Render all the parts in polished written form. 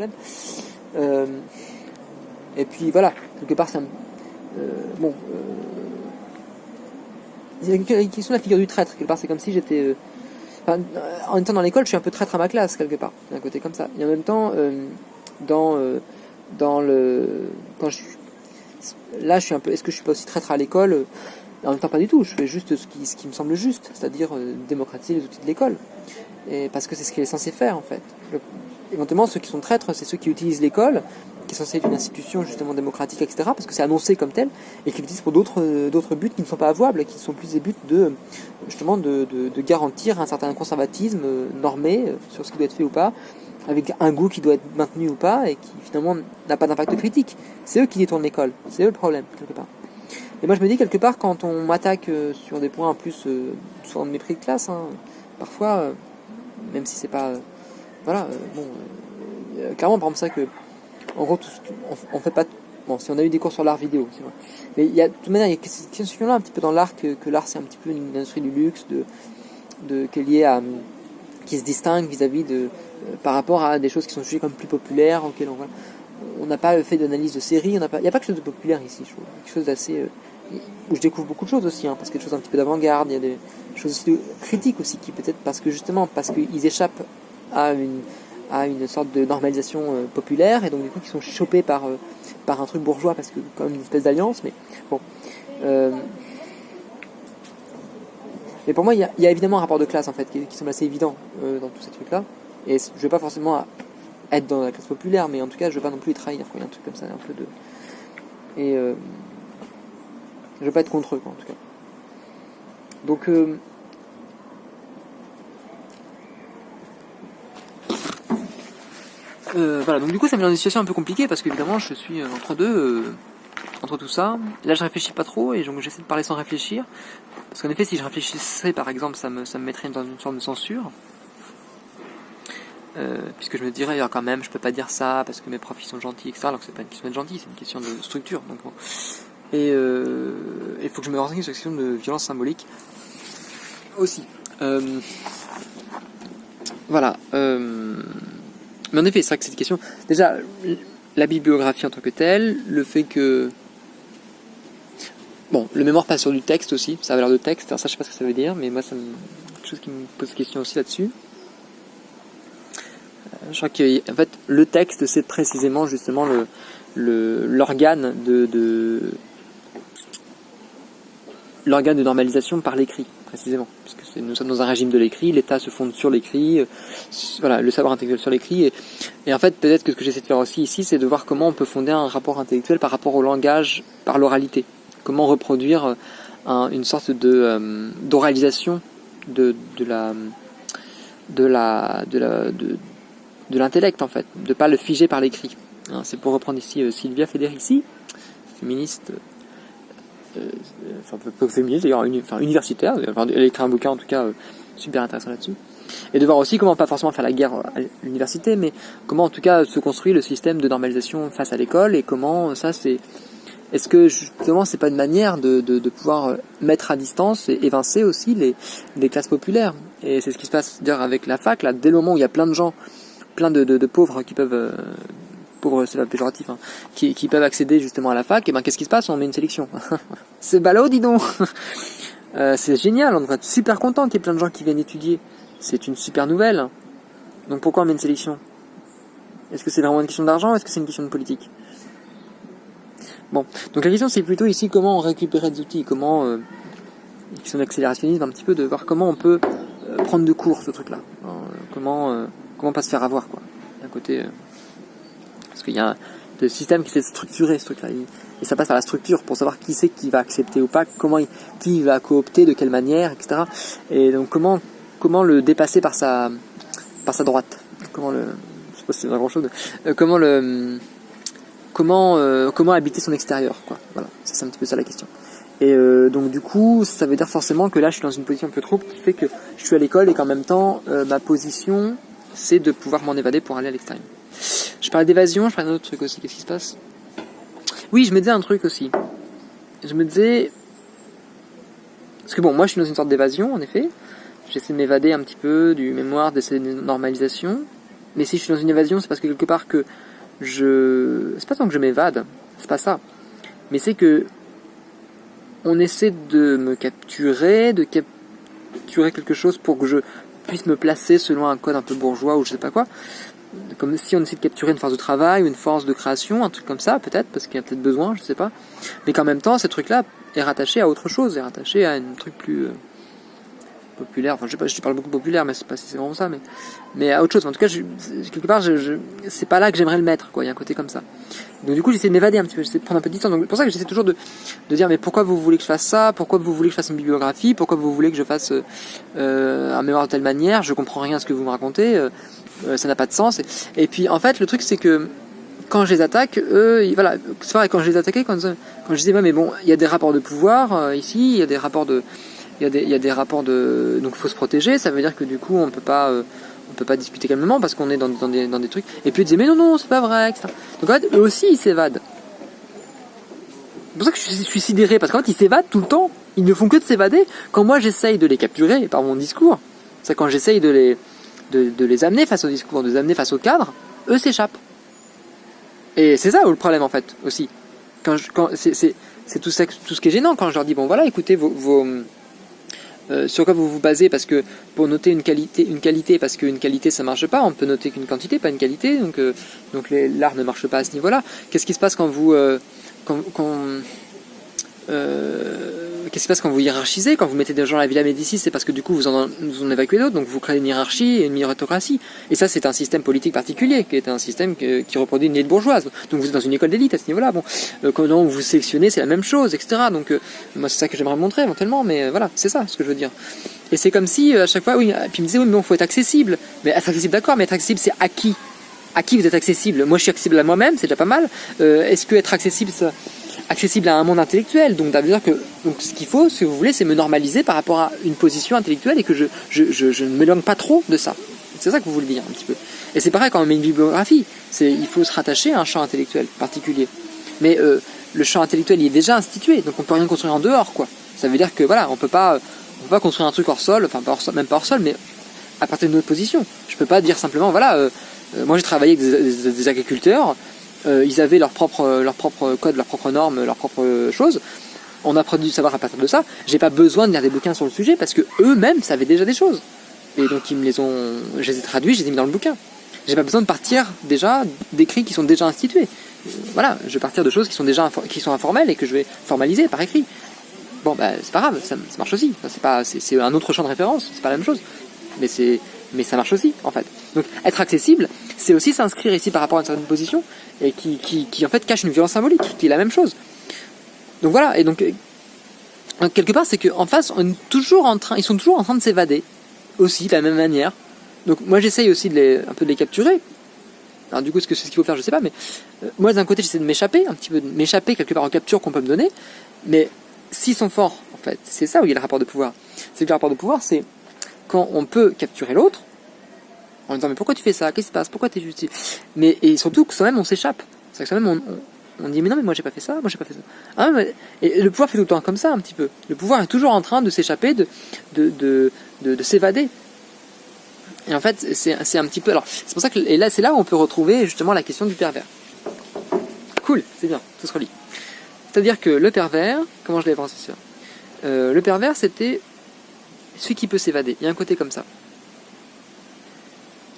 problème. Et puis voilà, quelque part, il y a une question de la figure du traître. Quelque part, c'est comme si j'étais... en étant dans l'école, je suis un peu traître à ma classe, quelque part. D'un côté comme ça. Et en même temps, là, je suis un peu... Est-ce que je suis pas aussi traître à l'école? En même temps, pas du tout. Je fais juste ce qui me semble juste, c'est-à-dire démocratiser les outils de l'école. Et parce que c'est ce qu'elle est censée faire, en fait. Éventuellement, ceux qui sont traîtres, c'est ceux qui utilisent l'école, qui est censée être une institution justement démocratique, etc., parce que c'est annoncé comme tel, et qui l'utilisent pour d'autres buts qui ne sont pas avouables, qui sont plus des buts de garantir un certain conservatisme normé sur ce qui doit être fait ou pas, avec un goût qui doit être maintenu ou pas, et qui finalement n'a pas d'impact critique. C'est eux qui détournent l'école. C'est eux le problème, quelque part. Et moi je me dis quelque part, quand on m'attaque sur des points en plus, soit en mépris de classe, parfois, même si c'est pas... clairement, par exemple, ça que... En gros, on fait pas... Bon, si on a eu des cours sur l'art vidéo, c'est vrai. Mais il y a, de toute manière, il y a cette question-là un petit peu dans l'art, que l'art c'est un petit peu une industrie du luxe, qui est liée à... qui se distingue vis-à-vis de... par rapport à des choses qui sont jugées comme plus populaires, auxquelles on n'a pas fait d'analyse de série, il n'y a pas quelque chose de populaire ici, je trouve. Quelque chose d'assez... où je découvre beaucoup de choses aussi, parce qu'il y a des choses un petit peu d'avant-garde, il y a des choses aussi critiques aussi, qui peut-être parce qu'ils échappent à une sorte de normalisation populaire, et donc du coup qui sont chopés par un truc bourgeois, parce que quand même une espèce d'alliance, mais bon. Mais pour moi, il y a évidemment un rapport de classe, en fait, qui semble assez évident dans tous ces trucs-là, et je vais pas forcément être dans la classe populaire, mais en tout cas, je vais pas non plus les trahir, quoi. Il y a un truc comme ça, un peu de... Et... je vais pas être contre eux, quoi, en tout cas. Donc, voilà, donc du coup ça me met dans une situation un peu compliquée, parce qu'évidemment je suis entre tout ça. Là je réfléchis pas trop, et donc j'essaie de parler sans réfléchir, parce qu'en effet si je réfléchissais par exemple, ça me mettrait dans une forme de censure, puisque je me dirais quand même je peux pas dire ça parce que mes profs ils sont gentils, etc. Alors que c'est pas une question d'être gentil, c'est une question de structure, donc bon. Et il faut que je me renseigne sur la question de violence symbolique aussi. Voilà. Mais en effet, c'est vrai que cette question... Déjà, la bibliographie en tant que telle, le fait que... Bon, le mémoire passe sur du texte aussi, ça a l'air de texte, alors ça je sais pas ce que ça veut dire, mais moi c'est quelque chose qui me pose question aussi là-dessus. Je crois que en fait, le texte c'est précisément justement l'organe l'organe de normalisation par l'écrit, précisément, puisque nous sommes dans un régime de l'écrit, l'État se fonde sur l'écrit, le savoir intellectuel sur l'écrit, et en fait peut-être que ce que j'essaie de faire aussi ici, c'est de voir comment on peut fonder un rapport intellectuel par rapport au langage, par l'oralité, comment reproduire une sorte d'oralisation de l'intellect, en fait, de pas le figer par l'écrit. C'est pour reprendre ici Silvia Federici, féministe, peu féministe d'ailleurs, universitaire, elle a écrit un bouquin en tout cas super intéressant là-dessus, et de voir aussi comment, pas forcément faire la guerre à l'université, mais comment en tout cas se construit le système de normalisation face à l'école, et comment ça c'est... Est-ce que justement c'est pas une manière de pouvoir mettre à distance et évincer aussi les classes populaires? Et c'est ce qui se passe d'ailleurs avec la fac, là, dès le moment où il y a plein de gens, plein de pauvres qui peuvent... pauvres, c'est pas péjoratif, qui peuvent accéder justement à la fac, et ben qu'est-ce qui se passe? On met une sélection. C'est ballot, dis donc. C'est génial, on devrait être super content qu'il y ait plein de gens qui viennent étudier. C'est une super nouvelle. Donc pourquoi on met une sélection? Est-ce que c'est vraiment une question d'argent, ou est-ce que c'est une question de politique? Bon, donc la question c'est plutôt ici comment on récupère des outils, comment, qui sont d'accélérationnisme un petit peu, de voir comment on peut prendre de court ce truc-là. Comment pas se faire avoir, quoi. D'un côté... parce qu'il y a le système qui s'est structuré, ce truc-là. Et ça passe par la structure pour savoir qui c'est qui va accepter ou pas, qui va coopter, de quelle manière, etc. Et donc comment le dépasser par sa droite. Je sais pas si c'est grand chose. Comment habiter son extérieur, quoi. Voilà, c'est un petit peu ça la question. Et donc du coup, ça veut dire forcément que là, je suis dans une position un peu trouble qui fait que je suis à l'école et qu'en même temps, ma position, c'est de pouvoir m'en évader pour aller à l'extérieur. Je parlais d'évasion, je parlais d'un autre truc aussi. Qu'est-ce qui se passe? Oui, je me disais un truc aussi. Je me disais... Parce que bon, moi je suis dans une sorte d'évasion, en effet. J'essaie de m'évader un petit peu du mémoire, d'essayer de normalisation. Mais si je suis dans une évasion, c'est parce que quelque part que c'est pas tant que je m'évade, c'est pas ça. Mais c'est que on essaie de me capturer, de capturer quelque chose pour que je puisse me placer selon un code un peu bourgeois ou je sais pas quoi. Comme si on essaie de capturer une force de travail ou une force de création, un truc comme ça, peut-être, parce qu'il y a peut-être besoin, je sais pas. Mais qu'en même temps, ce truc-là est rattaché à autre chose, est rattaché à un truc plus populaire. Enfin, je sais pas, je parle beaucoup de populaire, mais c'est pas si c'est vraiment ça, mais à autre chose. En tout cas, quelque part, c'est pas là que j'aimerais le mettre, quoi. Il y a un côté comme ça. Donc du coup, j'essaie de m'évader un petit peu, j'essaie de prendre un peu de distance. Donc c'est pour ça que j'essaie toujours de dire, mais pourquoi vous voulez que je fasse ça? Pourquoi vous voulez que je fasse une bibliographie? Pourquoi vous voulez que je fasse un mémoire de telle manière? Je comprends rien à ce que vous me racontez. Ça n'a pas de sens. Et puis, en fait, le truc, c'est que quand je les attaque, voilà, c'est vrai, quand je les attaquais, quand je disais, ouais, mais bon, il y a des rapports de pouvoir ici, il y a des rapports de, il y a des rapports de, donc faut se protéger. Ça veut dire que du coup, on peut pas discuter calmement parce qu'on est dans des trucs. Et puis ils disaient, mais non, c'est pas vrai, etc. Donc en fait, eux aussi, ils s'évadent. C'est pour ça que je suis sidéré, parce qu'en fait, ils s'évadent tout le temps. Ils ne font que de s'évader. Quand moi, j'essaye de les capturer par mon discours, c'est quand j'essaye de les amener face au discours, de les amener face au cadre, eux s'échappent. Et c'est ça le problème en fait aussi. C'est tout ce qui est gênant quand je leur dis bon voilà écoutez sur quoi vous vous basez, parce que pour noter une qualité parce qu'une qualité ça marche pas, on peut noter qu'une quantité pas une qualité, donc l'art ne marche pas à ce niveau-là. Qu'est-ce qui se passe quand vous qu'est-ce qui se passe quand vous hiérarchisez, quand vous mettez des gens à la Villa Médicis? C'est parce que du coup vous en évacuez d'autres, donc vous créez une hiérarchie et une méritocratie. Et ça c'est un système politique particulier, qui est un système qui reproduit une élite bourgeoise. Donc vous êtes dans une école d'élite à ce niveau-là. Bon, quand vous sélectionnez, c'est la même chose, etc. Donc moi c'est ça que j'aimerais montrer éventuellement, mais voilà, c'est ça ce que je veux dire. Et c'est comme si à chaque fois, oui, puis il me disait oui mais bon, faut être accessible. Mais être accessible, d'accord, mais être accessible c'est à qui? À qui vous êtes accessible? Moi je suis accessible à moi-même, c'est déjà pas mal. Est-ce que être accessible accessible à un monde intellectuel, donc ça veut dire que ce qu'il faut, si vous voulez, c'est me normaliser par rapport à une position intellectuelle et que je ne m'éloigne pas trop de ça. C'est ça que vous voulez dire un petit peu. Et c'est pareil quand on met une bibliographie, il faut se rattacher à un champ intellectuel particulier. Mais le champ intellectuel il est déjà institué, donc on peut rien construire en dehors, quoi. Ça veut dire que voilà, on peut pas construire un truc hors sol, enfin pas hors sol, même pas hors sol, mais à partir d'une autre position. Je peux pas dire simplement voilà, moi j'ai travaillé avec des agriculteurs. Ils avaient leur propre code, leurs propres normes, leurs propres choses. On a produit du savoir à partir de ça. J'ai pas besoin de lire des bouquins sur le sujet parce que eux-mêmes savaient déjà des choses. Et donc je les ai traduits, je les ai mis dans le bouquin. J'ai pas besoin de partir déjà d'écrits qui sont déjà institués. Voilà, je vais partir de choses qui sont informelles et que je vais formaliser par écrit. Bon, bah c'est pas grave, ça marche aussi. Enfin, c'est un autre champ de référence, c'est pas la même chose. Mais ça marche aussi, en fait. Donc, être accessible, c'est aussi s'inscrire ici par rapport à une certaine position et qui en fait cache une violence symbolique, qui est la même chose. Donc voilà, et donc quelque part, c'est qu'en face, ils sont toujours en train de s'évader, aussi, de la même manière. Donc moi, j'essaye aussi un peu de les capturer. Alors du coup, est-ce que c'est ce qu'il faut faire, je sais pas, mais moi, d'un côté, j'essaie de m'échapper, un petit peu, de m'échapper quelque part aux captures qu'on peut me donner, mais s'ils sont forts, en fait, c'est ça où il y a le rapport de pouvoir. C'est que le rapport de pouvoir, c'est quand on peut capturer l'autre en disant mais pourquoi tu fais ça, qu'est-ce qui se passe, pourquoi tu es juste, mais et surtout que soi-même on s'échappe, c'est que soi-même on dit mais non mais moi j'ai pas fait ça, et le pouvoir fait tout le temps comme ça un petit peu, le pouvoir est toujours en train de s'échapper, de s'évader, et en fait c'est un petit peu, alors c'est pour ça que, et là c'est là où on peut retrouver justement la question du pervers. Cool, c'est bien, tout se relie. C'est-à-dire que le pervers, comment je l'ai pensé ça, le pervers c'était celui qui peut s'évader. Il y a un côté comme ça.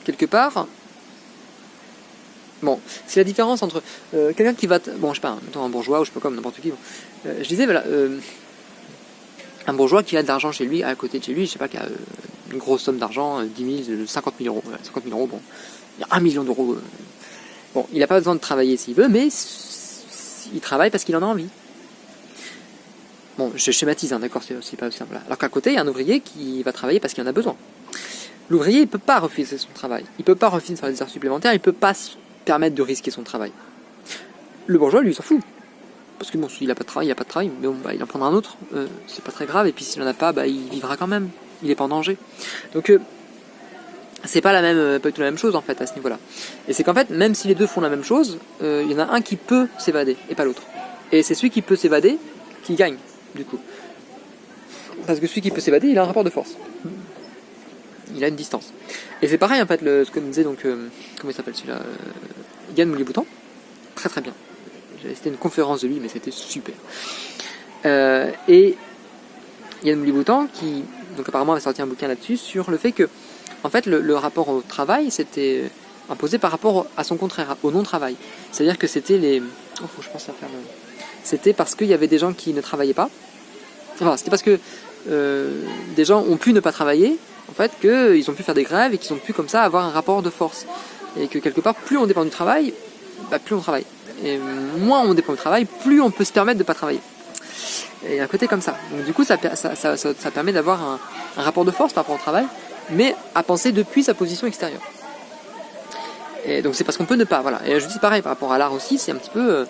Quelque part, bon, c'est la différence entre quelqu'un qui va... bon, je sais pas, un bourgeois ou je sais pas comme n'importe qui. Bon. Je disais, voilà, un bourgeois qui a de l'argent chez lui, à côté de chez lui, je sais pas, qui a une grosse somme d'argent, 10 000, 50 000 euros. 50 000 euros, bon, il y a 1 million d'euros. Bon, il n'a pas besoin de travailler s'il veut, mais il travaille parce qu'il en a envie. Bon, je schématise, hein, d'accord, c'est pas simple. Alors qu'à côté, il y a un ouvrier qui va travailler parce qu'il en a besoin. L'ouvrier, il ne peut pas refuser son travail. Il ne peut pas refuser de faire des heures supplémentaires, il ne peut pas se permettre de risquer son travail. Le bourgeois, lui, il s'en fout. Parce que bon, s'il n'a pas de travail, il n'a pas de travail, mais bon, il en prendra un autre, c'est pas très grave, et puis s'il n'en a pas, il vivra quand même. Il n'est pas en danger. Donc, c'est pas pas du tout la même chose, en fait, à ce niveau-là. Et c'est qu'en fait, même si les deux font la même chose, il y en a un qui peut s'évader, et pas l'autre. Et c'est celui qui peut s'évader qui gagne. Du coup. Parce que celui qui peut s'évader, il a un rapport de force. il a une distance. Et c'est pareil en fait, ce que me disait donc, comment il s'appelle celui-là, Yann Mouliboutan, très très bien. C'était une conférence de lui, mais c'était super. Et Yann Mouliboutan qui, donc apparemment, avait sorti un bouquin là-dessus sur le fait que, en fait, le rapport au travail, c'était imposé par rapport à son contraire, au non-travail. C'est-à-dire que c'était les, faut que je pense à faire c'était parce qu'il y avait des gens qui ne travaillaient pas. Enfin, c'était parce que des gens ont pu ne pas travailler, en fait, qu'ils ont pu faire des grèves et qu'ils ont pu comme ça avoir un rapport de force. Et que quelque part, plus on dépend du travail, plus on travaille. Et moins on dépend du travail, plus on peut se permettre de ne pas travailler. Et un côté comme ça. Donc du coup, ça permet d'avoir un rapport de force par rapport au travail, mais à penser depuis sa position extérieure. Et donc c'est parce qu'on peut ne pas, voilà. Et je dis pareil par rapport à l'art aussi, c'est un petit peu,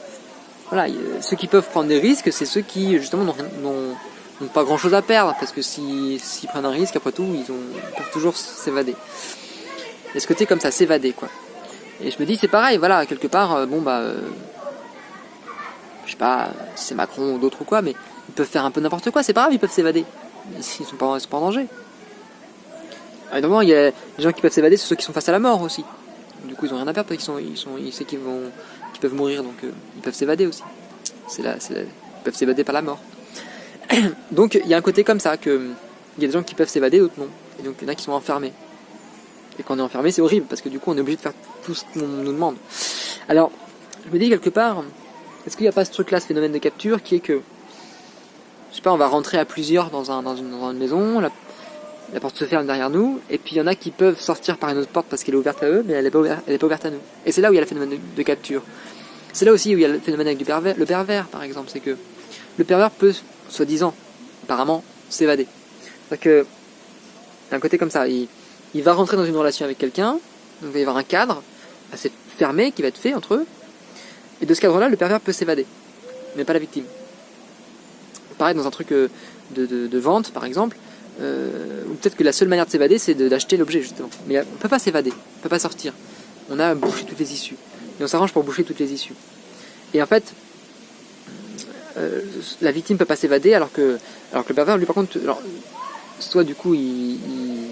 voilà, ceux qui peuvent prendre des risques, c'est ceux qui justement n'ont pas grand chose à perdre, parce que s'ils prennent un risque, après tout, ils peuvent toujours s'évader. Et ce côté comme ça, s'évader, quoi. Et je me dis, c'est pareil, voilà, quelque part, je sais pas si c'est Macron ou d'autres ou quoi, mais ils peuvent faire un peu n'importe quoi, c'est pas grave, ils peuvent s'évader. Ils sont pas en danger. Alors, évidemment, il y a des gens qui peuvent s'évader, c'est ceux qui sont face à la mort aussi. Du coup, ils ont rien à perdre parce qu'ils savent qu'ils peuvent mourir, donc ils peuvent s'évader aussi. Ils peuvent s'évader par la mort. Donc, il y a un côté comme ça, que il y a des gens qui peuvent s'évader, d'autres non. Et donc, il y en a qui sont enfermés. Et quand on est enfermé, c'est horrible, parce que du coup, on est obligé de faire tout ce qu'on nous demande. Alors, je me dis quelque part, est-ce qu'il n'y a pas ce truc-là, ce phénomène de capture, qui est que, je sais pas, on va rentrer à plusieurs dans une maison, la porte se ferme derrière nous, et puis il y en a qui peuvent sortir par une autre porte parce qu'elle est ouverte à eux, mais elle n'est pas ouverte à nous. Et c'est là où il y a le phénomène de capture. C'est là aussi où il y a le phénomène avec le pervers, par exemple, c'est que le pervers peut, soi-disant, apparemment, s'évader. C'est-à-dire que, d'un côté comme ça, il va rentrer dans une relation avec quelqu'un, donc il va y avoir un cadre assez fermé qui va être fait entre eux, et de ce cadre-là, le pervers peut s'évader, mais pas la victime. Pareil dans un truc de vente, par exemple, ou peut-être que la seule manière de s'évader, c'est d'acheter l'objet, justement. Mais on peut pas s'évader, on peut pas sortir. On a bouché toutes les issues. Et on s'arrange pour boucher toutes les issues. Et en fait, la victime peut pas s'évader, alors que le pervers, lui, par contre, alors, soit du coup, il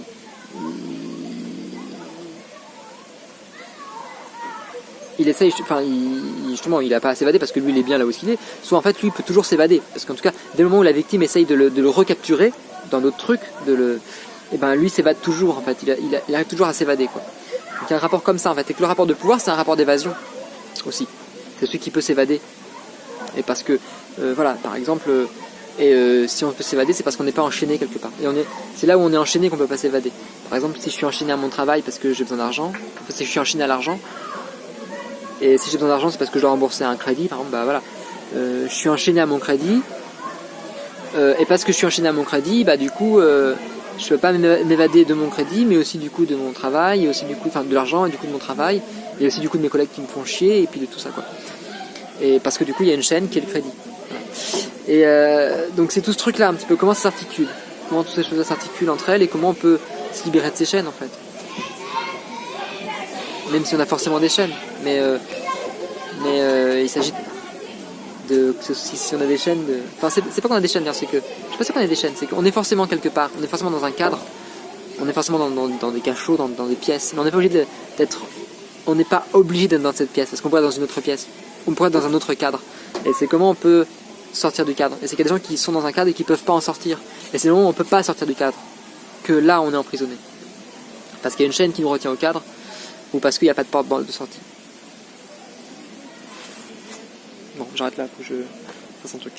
essaye, enfin, justement, il a pas à s'évader parce que lui, il est bien là où il est. Soit en fait, lui, il peut toujours s'évader. Parce qu'en tout cas, dès le moment où la victime essaye de le recapturer dans d'autres trucs, et ben lui s'évade toujours, en fait. Il arrive toujours à s'évader, quoi. Donc il y a un rapport comme ça, en fait. Et que le rapport de pouvoir, c'est un rapport d'évasion aussi. C'est celui qui peut s'évader. Et parce que, voilà, par exemple, si on peut s'évader, c'est parce qu'on n'est pas enchaîné quelque part. Et c'est là où on est enchaîné qu'on peut pas s'évader. Par exemple, si je suis enchaîné à mon travail parce que j'ai besoin d'argent, si je suis enchaîné à l'argent, et si j'ai besoin d'argent, c'est parce que je dois rembourser un crédit, par exemple, bah voilà. Je suis enchaîné à mon crédit, et parce que je suis enchaîné à mon crédit, bah du coup, je peux pas m'évader de mon crédit, mais aussi du coup de mon travail, et aussi du coup, enfin de l'argent, et du coup de mon travail, et aussi du coup de mes collègues qui me font chier, et puis de tout ça, quoi. Et parce que du coup, il y a une chaîne qui est le crédit. Voilà. Et donc c'est tout ce truc-là, un petit peu, comment ça s'articule, comment toutes ces choses s'articulent entre elles, et comment on peut se libérer de ces chaînes, en fait. Même si on a forcément des chaînes, mais il s'agit si on a des chaînes enfin c'est pas qu'on a des chaînes, c'est que je sais pas si on a des chaînes, c'est qu'on est forcément quelque part, on est forcément dans un cadre, on est forcément dans des cachots, dans des pièces, mais on n'est pas obligé on n'est pas obligé d'être dans cette pièce, parce qu'on pourrait être dans une autre pièce, on pourrait être dans un autre cadre, et c'est comment on peut sortir du cadre. Et c'est qu'il y a des gens qui sont dans un cadre et qui peuvent pas en sortir, et c'est le moment où on peut pas sortir du cadre que là on est emprisonné, parce qu'il y a une chaîne qui nous retient au cadre, ou parce qu'il n'y a pas de porte de sortie. Bon, j'arrête là, faut que je fasse un truc.